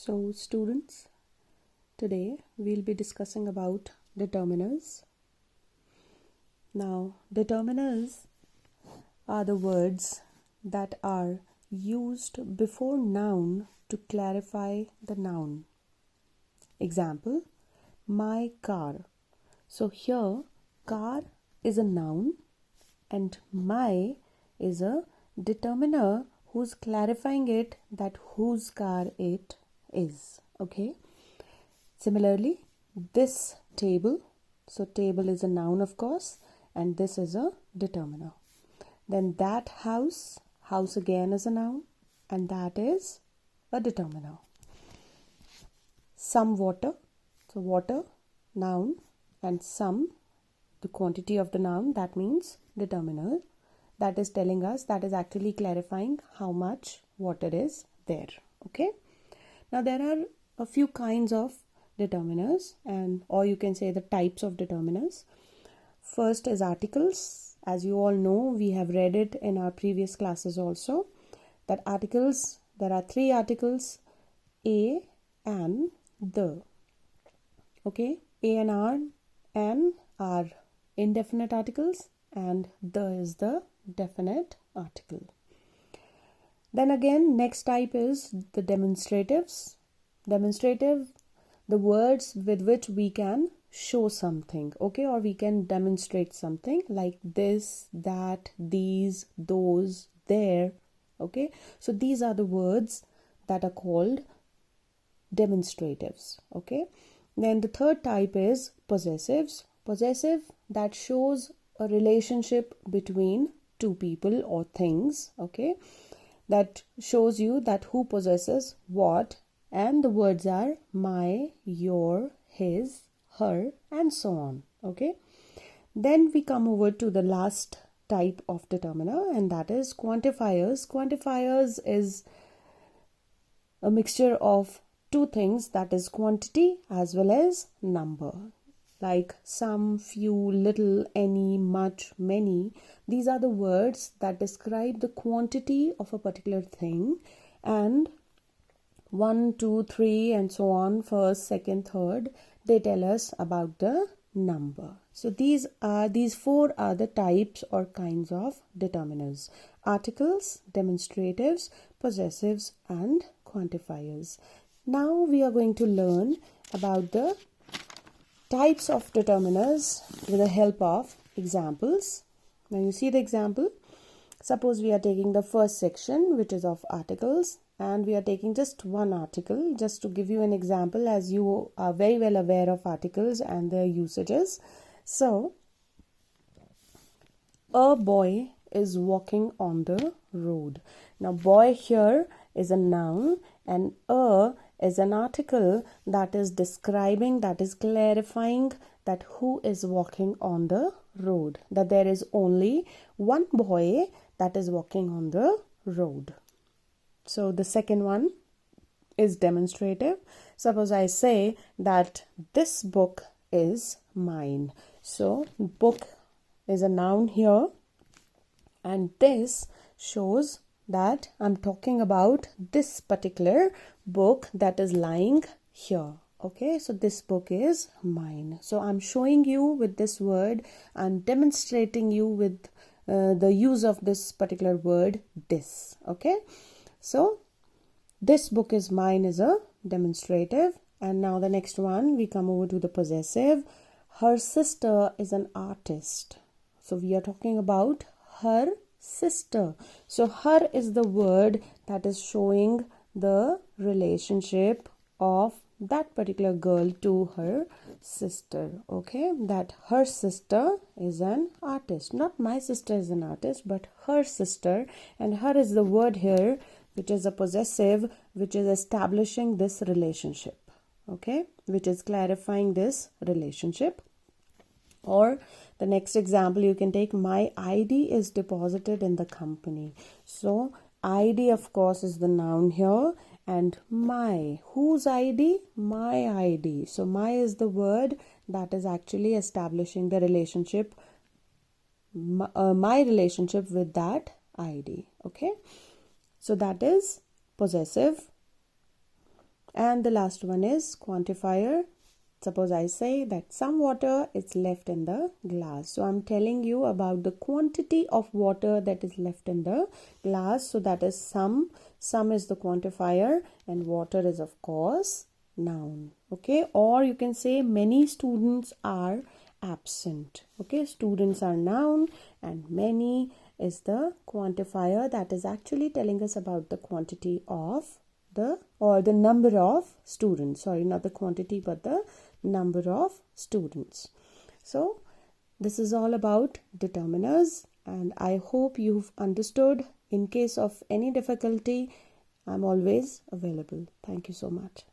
So students, today we'll be discussing about determiners. Now, determiners are the words that are used before noun to clarify the noun. Example, my car. So here, car is a noun and my is a determiner who's clarifying it that whose car it is. Okay. Similarly, this table. So table is a noun, of course, and this is a determiner. Then that house. House again is a noun, and that is a determiner. Some water. So water, noun, and some, the quantity of the noun, that means determiner. That is telling us, that is actually clarifying how much water is there. Okay. Now there are a few kinds of determiners, and or you can say the types of determiners. First is articles. As you all know, we have read it in our previous classes also, that articles, there are three articles, a, and the. Okay, a and an are indefinite articles, and the is the definite article. Then again, next type is the demonstratives. Demonstrative, the words with which we can show something, okay, or we can demonstrate something, like this, that, these, those, there. Okay, so these are the words that are called demonstratives. Okay, then the third type is possessives. Possessive, that shows a relationship between two people or things. Okay, that shows you that who possesses what, and the words are my, your, his, her, and so on. Okay, then we come over to the last type of determiner, and that is quantifiers. Quantifiers is a mixture of two things, that is quantity as well as number, like some, few, little, any, much, many. These are the words that describe the quantity of a particular thing, and 1, 2, 3 and so on, first, second, third, they tell us about the number. So these four are the types or kinds of determiners: articles, demonstratives, possessives, and quantifiers. Now we are going to learn about the types of determiners with the help of examples. Now you see the example. Suppose we are taking the first section, which is of articles, and we are taking just one article, just to give you an example, as you are very well aware of articles and their usages. So, a boy is walking on the road. Now, boy here is a noun, and a is an article that is describing, that is clarifying that who is walking on the road, that there is only one boy that is walking on the road. So the second one is demonstrative. Suppose I say that this book is mine. So book is a noun here, and this shows that I'm talking about this particular book that is lying here. Okay, so this book is mine. So I'm showing you with this word, I'm demonstrating you with the use of this particular word, this. Okay, so this book is mine is a demonstrative. And now the next one, we come over to the possessive. Her sister is an artist. So we are talking about her sister. So her is the word that is showing the relationship of that particular girl to her sister. Okay, that her sister is an artist. Not my sister is an artist, but her sister. And her is the word here, which is a possessive, which is establishing this relationship. Okay, which is clarifying this relationship. Or the next example you can take, my ID is deposited in the company. So ID, of course, is the noun here, and my, whose ID? My ID. So my is the word that is actually establishing the relationship, my relationship with that ID. Okay, so that is possessive. And the last one is quantifier. Suppose I say that some water is left in the glass. So I'm telling you about the quantity of water that is left in the glass. So that is some. Some is the quantifier and water is of course noun. Okay, or you can say many students are absent. Okay, students are noun and many is the quantifier that is actually telling us about the quantity of the number of students. Sorry, not the quantity but the number of students. So this is all about determiners, and I hope you've understood. In case of any difficulty, I'm always available. Thank you so much.